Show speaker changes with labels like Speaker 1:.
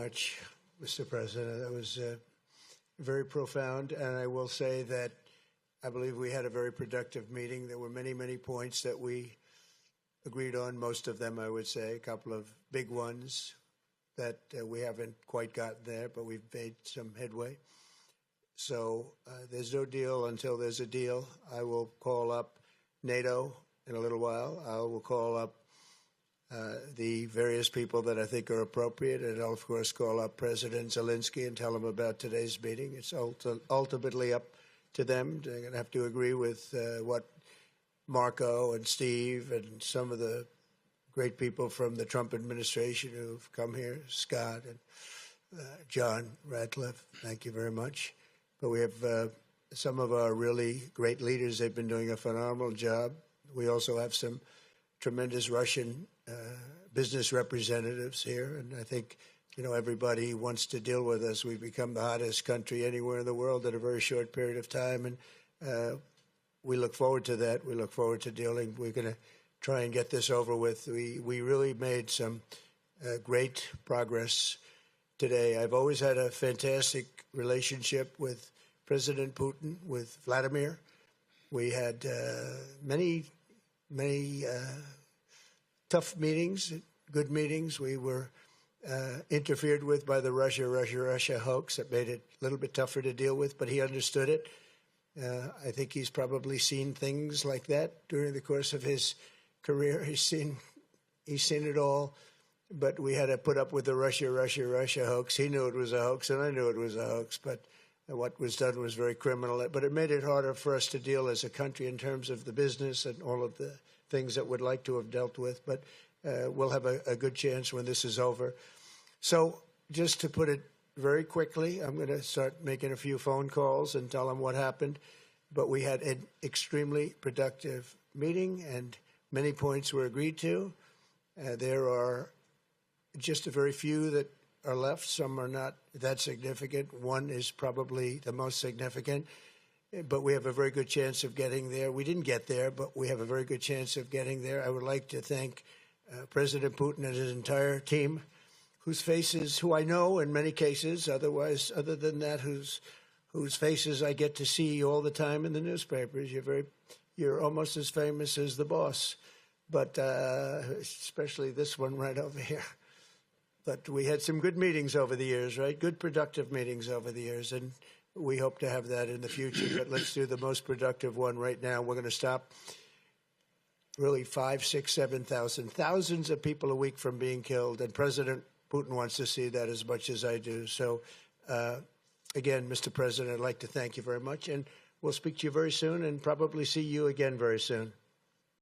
Speaker 1: much, Mr. President. That was very profound, and I will say that I believe we had a very productive meeting. There were many, many points that we agreed on, most of them, I would say, a couple of big ones that we haven't quite gotten there, but we've made some headway. So there's no deal until there's a deal. I will call up NATO in a little while. I will call up the various people that I think are appropriate, and I'll, of course, call up President Zelensky and tell him about today's meeting. It's ultimately up to them. They're going to have to agree with what Marco and Steve and some of the great people from the Trump administration who've come here, Scott and John Ratcliffe. Thank you very much. But we have some of our really great leaders. They've been doing a phenomenal job. We also have some tremendous Russian business representatives here, and I think, you know, everybody wants to deal with us. We've become the hottest country anywhere in the world in a very short period of time, and we look forward to that. We look forward to dealing. We're going to try and get this over with. We really made some great progress today. I've always had a fantastic relationship with President Putin, with Vladimir. We had many tough meetings, good meetings. We were interfered with by the Russia hoax. That made it a little bit tougher to deal with, but he understood it. I think he's probably seen things like that during the course of his career. He's seen it all, but we had to put up with the Russia hoax. He knew it was a hoax, and I knew it was a hoax, but what was done was very criminal. But it made it harder for us to deal as a country in terms of the business and all of the things that we'd like to have dealt with. But we'll have a good chance when this is over. So just to put it very quickly, I'm going to start making a few phone calls and tell them what happened. But we had an extremely productive meeting, and many points were agreed to. There are just a very few that are left. Some are not that significant. One is probably the most significant, but we have a very good chance of getting there. We didn't get there, but we have a very good chance of getting there. I would like to thank President Putin and his entire team, whose faces, who I know in many cases, other than that, whose faces I get to see all the time in the newspapers. You're almost as famous as the boss, but especially this one right over here. But we had some good meetings over the years, right? Good, productive meetings over the years, and we hope to have that in the future. But let's do the most productive one right now. We're going to stop really 5, 6, 7,000, thousands of people a week from being killed, and President Putin wants to see that as much as I do. So, again, Mr. President, I'd like to thank you very much, and we'll speak to you very soon and probably see you again very soon.